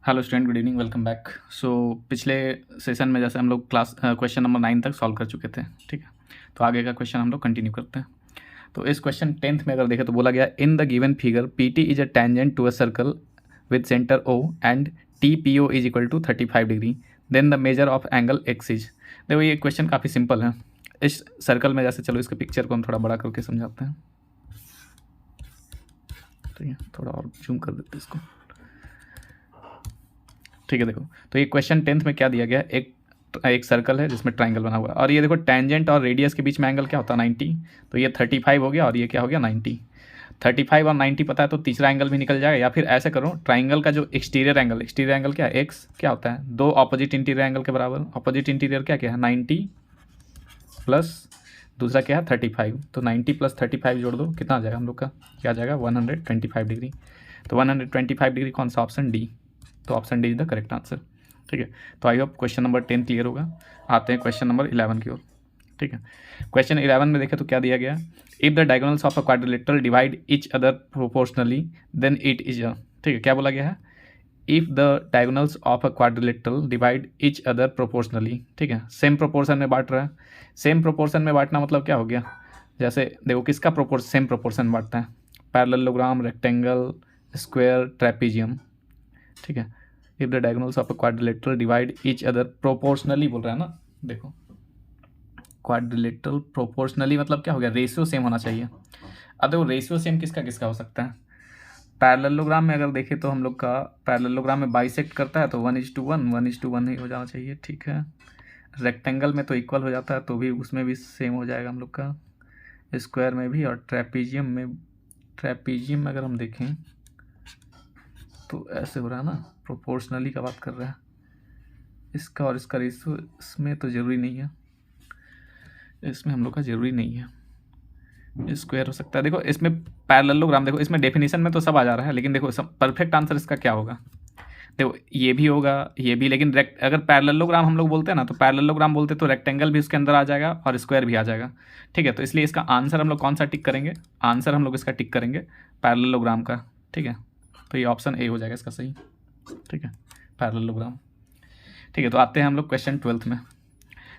Hello student, good evening, welcome back. So पिछले session में जैसे हम लोग क्लास क्वेश्चन नंबर 9 तक सॉल्व कर चुके थे, ठीक है। तो आगे का क्वेश्चन हम लोग कंटिन्यू करते हैं। तो इस क्वेश्चन 10th में अगर देखें तो बोला गया in the given figure P T is a tangent to a circle with centre O and T P O is equal to 35 degree, then the measure of angle X is. देखो ये question काफ़ी simple है। इस circle में जैसे, चलो इसके picture को हम थोड़ा बड़ा करके समझाते हैं, ठीक है। थोड़ा और जूम कर देते हैं इसको, ठीक है। देखो तो ये क्वेश्चन 10th में क्या दिया गया, एक सर्कल है जिसमें ट्राइंगल बना हुआ है, और ये देखो टेंजेंट और रेडियस के बीच में एंगल क्या होता है 90। तो ये 35 हो गया और ये क्या हो गया 90। 35 और 90 पता है तो तीसरा एंगल भी निकल जाएगा। या फिर ऐसे करो, ट्राइंगल का जो एक्सटीरियर एंगल क्या है, एक्स क्या होता है, दो ऑपोजिट इंटीरियर एंगल के बराबर। ऑपोजिट इंटीरियर क्या क्या है 90 प्लस दूसरा क्या है 35। तो 90 प्लस 35 जोड़ दो, कितना आ जाएगा हम लोग का, क्या आ जाएगा 125 डिग्री। तो 125 डिग्री कौन सा, ऑप्शन डी। तो option D is the correct answer, ठीक है। तो I hope question number 10 clear होगा। आते हैं क्वेश्चन नंबर 11 की ओर, ठीक है। क्वेश्चन 11 में देखें तो क्या दिया गया, if the diagonals of a quadrilateral divide each other proportionally then it is a, ठीक है। क्या बोला गया है, if the diagonals of a quadrilateral divide each other proportionally, ठीक है। सेम प्रोपोर्शन में बांट रहा है। सेम प्रोपोर्शन में बांटना मतलब क्या हो गया, जैसे देखो किसका प्रोपोर्शन सेम प्रोपोर्शन में बांटता है, पैरेललोग्राम, रेक्टेंगल, स्क्वायर, ट्रेपीजियम, ठीक है। If the diagonals of a quadrilateral divide each other proportionally बोल रहा है ना, देखो क्वाड्रिलेटरल प्रोपोर्शनली मतलब क्या हो गया, रेशियो सेम होना चाहिए। अब देखो रेशियो सेम किसका किसका हो सकता है, पैरेललोग्राम में अगर देखें तो हम लोग का पैरेललोग्राम में बाइसेक्ट करता है तो 1:1 1:1 ही हो जाना चाहिए, ठीक है। रेक्टेंगल में तो इक्वल हो जाता है तो भी उसमें भी सेम हो जाएगा हम लोग का, स्क्वायर में भी, और ट्रेपीजियम में अगर हम देखें तो ऐसे हो रहा है ना, प्रोपोर्शनली का बात कर रहा है। इसका और इसका रेशियो इसमें तो ज़रूरी नहीं है, इसमें हम लोग का ज़रूरी नहीं है, स्क्वायर हो सकता है। देखो इसमें पैरेललोग्राम, देखो इसमें डेफिनेशन में तो सब आ जा रहा है, लेकिन देखो सब परफेक्ट आंसर इसका क्या होगा, देखो ये भी होगा ये भी, लेकिन अगर पैरेललोग्राम हम लोग बोलते हैं ना, तो पैरेललोग्राम बोलते तो रेक्टेंगल भी उसके अंदर आ जाएगा और स्क्वायर भी आ जाएगा, ठीक है। तो इसलिए इसका आंसर हम लोग कौन सा टिक करेंगे, आंसर हम लोग इसका टिक करेंगे पैरेललोग्राम का, ठीक है। तो ये ऑप्शन ए हो जाएगा इसका सही, ठीक है, पैरेललोग्राम, ठीक है। तो आते हैं हम लोग क्वेश्चन 12 में।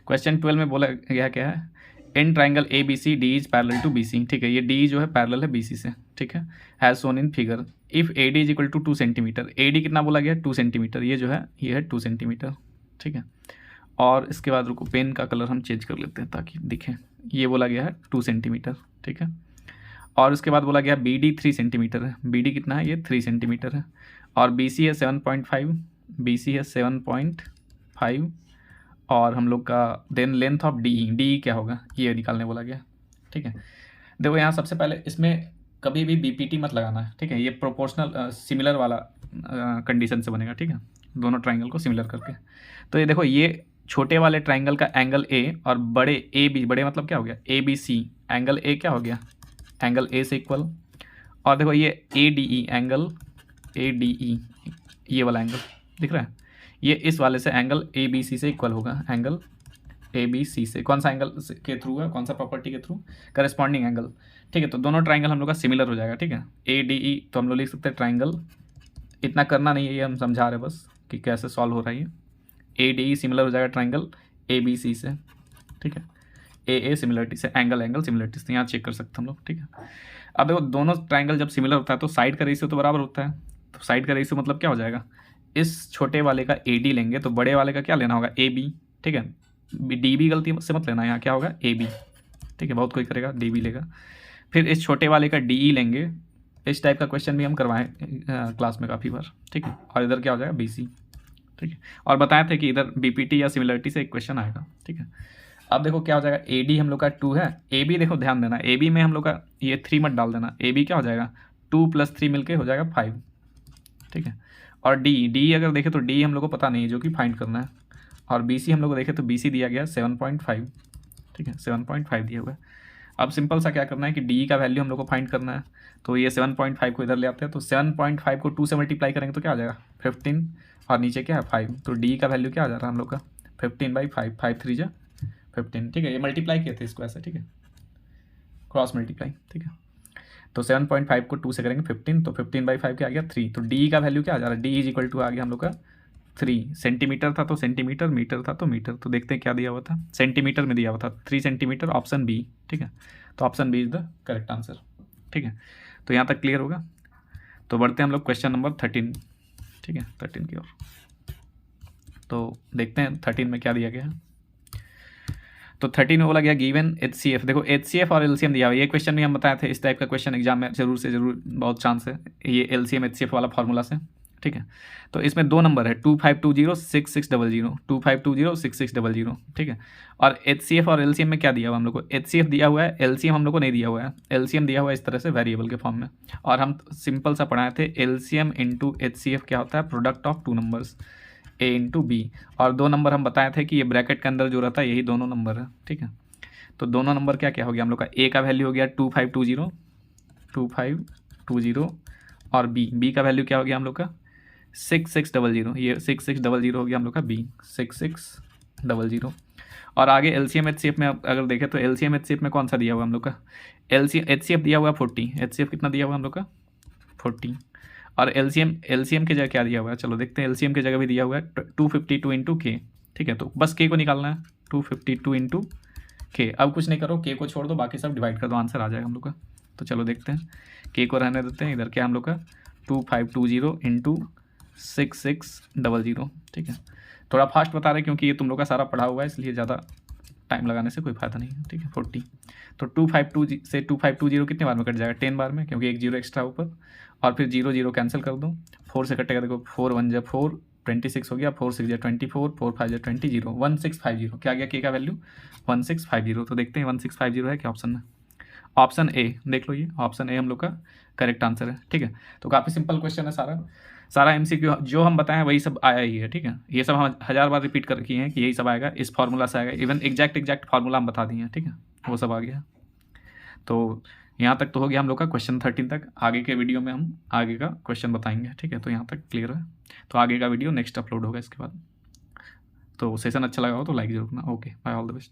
क्वेश्चन 12 में बोला गया क्या है, in triangle A B C D is parallel to B C, ठीक है। ये डी जो है पैरेलल है बी सी से, ठीक है। Has shown in figure if A D is equal to 2 centimetre, A D कितना बोला गया 2 सेंटीमीटर, ये जो है ये है 2 सेंटीमीटर, ठीक है। और इसके बाद रुको, पेन का कलर हम चेंज कर लेते हैं ताकि दिखे। ये बोला गया है 2 सेंटीमीटर, ठीक है। और उसके बाद बोला गया बी डी 3 सेंटीमीटर है, बी डी कितना है, ये 3 सेंटीमीटर है। और बी सी है 7.5, बी सी है 7.5, और हम लोग का देन लेंथ ऑफ डी क्या होगा ये निकालने बोला गया, ठीक है। देखो यहाँ सबसे पहले इसमें कभी भी बीपीटी मत लगाना है, ठीक है। ये प्रोपोर्शनल सिमिलर वाला कंडीशन से बनेगा, ठीक है, दोनों ट्राइंगल को सिमिलर करके। तो ये देखो ये छोटे वाले ट्राइंगल का एंगल ए और बड़े ए बी, बड़े मतलब क्या हो गया ए बी सी, एंगल ए क्या हो गया एंगल ए से इक्वल। और देखो ये A D E angle A D E, ये वाला एंगल दिख रहा है, ये इस वाले से एंगल ए बी सी से इक्वल होगा, एंगल ए बी सी से कौन सा एंगल के थ्रू है, कौन सा प्रॉपर्टी के थ्रू, करस्पॉन्डिंग एंगल, ठीक है। तो दोनों ट्राइंगल हम लोग का सिमिलर हो जाएगा, ठीक है। ए डी ई तो हम लोग लिख सकते हैं ट्राइंगल, इतना करना नहीं है, ये हम समझा रहे हैं बस कि कैसे सॉल्व हो रहा है ये। ए डी ई सिमिलर हो जाएगा ट्राइंगल ए बी सी से, ठीक है। ए सिमिलरिटी से, एंगल सिमिलरिटी से, यहाँ चेक कर सकते हैं हम लोग, ठीक है। अब देखो दोनों ट्राइंगल जब सिमिलर होता है तो साइड का रेशियो तो बराबर होता है। तो साइड का रेशियो मतलब क्या हो जाएगा, इस छोटे वाले का ए डी लेंगे तो बड़े वाले का क्या लेना होगा ए बी, ठीक है। डी बी गलती से मत लेना, यहाँ क्या होगा ए बी, ठीक है। बहुत कोई करेगा डी बी लेगा। फिर इस छोटे वाले का डी ई लेंगे, इस टाइप का क्वेश्चन भी हम करवाएं क्लास में काफ़ी बार, ठीक है। और इधर क्या हो जाएगा बी सी, ठीक है। और बताए थे कि इधर बी पी टी या सिमिलरिटी से एक क्वेश्चन आएगा, ठीक है। अब देखो क्या हो जाएगा, ए डी हम लोग का 2 है, ए बी देखो ध्यान देना, ए बी में हम लोग का ये 3 मत डाल देना, ए बी क्या हो जाएगा 2 + 3 मिलके हो जाएगा 5, ठीक है। और डी अगर देखें तो डी हम लोग को पता नहीं है जो कि फाइंड करना है। और बी सी हम लोग को देखें तो बी सी दिया गया 7.5, ठीक है, 7.5 दिया हुआ है। अब सिंपल सा क्या करना है कि डी का वैल्यू हम लोग को फाइंड करना है, तो ये 7.5 को इधर ले आते हैं, तो 7.5 को 2 से मल्टीप्लाई करेंगे तो क्या आ जाएगा 15, और नीचे क्या है 5, तो डी का वैल्यू क्या आ जा रहा है हम लोग का 15/5, 5 3 जा 15, ठीक है। ये मल्टीप्लाई किए थे इसको ऐसे, ठीक है, क्रॉस मल्टीप्लाई, ठीक है। तो 7.5 को 2 से करेंगे 15, तो 15/5 क्या आ गया 3। तो डी का वैल्यू क्या आ जा रहा है, डी इज इक्वल टू आ गया हम लोग का 3। सेंटीमीटर था तो सेंटीमीटर, मीटर था तो मीटर। तो देखते हैं क्या दिया हुआ था, सेंटीमीटर में दिया हुआ था 3 सेंटीमीटर, ऑप्शन बी। ठीक है, तो option B is the correct answer. ठीक है, तो यहाँ तक क्लियर होगा। तो बढ़ते हैं हम लोग क्वेश्चन नंबर 13। ठीक है, 13 की ओर। तो देखते हैं 13 में क्या दिया गया है। तो 13 में बोला गया गिवन HCF। देखो HCF और LCM दिया हुआ है, ये क्वेश्चन भी हम बताए थे, इस टाइप का क्वेश्चन एग्जाम में जरूर से जरूर बहुत चांस है ये LCM HCF वाला फार्मूला से। ठीक है, तो इसमें 2 नंबर है 25206600, 25206600। ठीक है, और HCF और LCM में क्या दिया हुआ हम लोग को, HCF दिया हुआ है, LCM हम लोग को नहीं दिया हुआ है। LCM दिया हुआ है इस तरह से वेरिएबल के फॉर्म में, और हम सिंपल सा पढ़ाए थे LCM इंटू HCF क्या होता है, product of 2 numbers A into B. और 2 नंबर हम बताए थे कि ये ब्रैकेट के अंदर जो रहता है यही दोनों नंबर है। ठीक है, तो दोनों नंबर क्या क्या हो गया हम लोग का, ए का वैल्यू हो गया 2520 और बी का वैल्यू क्या हो गया हम लोग का 6600। ये 6600 हो गया हम लोग का बी 6600। और आगे LCM HCF में अगर देखें तो LCM HCF में कौन सा दिया हुआ हम लोग का, HCF दिया हुआ 40। HCF कितना दिया हुआ हम लोग का 40। और LCM की जगह क्या दिया हुआ है, चलो देखते हैं। LCM की जगह भी दिया हुआ है 252 इंटू के। ठीक है, तो बस के को निकालना है 252 इंटू के। अब कुछ नहीं करो, के को छोड़ दो, बाकी सब डिवाइड कर दो, आंसर आ जाएगा हम लोग का। तो चलो देखते हैं, के को रहने देते हैं, इधर क्या हम लोग का 2520 इंटू 6600। ठीक है, थोड़ा फास्ट बता रहे क्योंकि ये तुम लोग का सारा पढ़ा हुआ है, इसलिए ज़्यादा टाइम लगाने से कोई फायदा नहीं है। ठीक है, 40। तो 252 से 2520 कितने बार में कट जाएगा, 10 बार में, क्योंकि एक जीरो एक्स्ट्रा ऊपर। और फिर 0 0 कैंसिल कर दो, 4 से कटेगा, देखो 4 1 जा 4, 26 हो गया, 4 6 जा 24, 4 5 जा 20, 1650। क्या गया के का वैल्यू 1650। तो देखते हैं 1650 है क्या ऑप्शन में, ऑप्शन ए देख लो, ये ऑप्शन ए हम लोग का करेक्ट आंसर है। ठीक है, तो काफ़ी सिंपल क्वेश्चन है, सारा MCQ जो हम बताएं वही सब आया ही है। ठीक है, ये सब हम 1000 बार रिपीट कर किए हैं कि यही सब आएगा, इस फार्मूला से आएगा, इवन एग्जैक्ट फार्मूला हम बता दिए हैं। ठीक है, वो सब आ गया। तो यहाँ तक तो हो गया हम लोग का क्वेश्चन 13 तक। आगे के वीडियो में हम आगे का क्वेश्चन बताएंगे। ठीक है, तो यहाँ तक क्लियर है। तो आगे का वीडियो नेक्स्ट अपलोड होगा इसके बाद। तो सेशन अच्छा लगा हो तो लाइक जरूर करना। Okay, bye, all the best.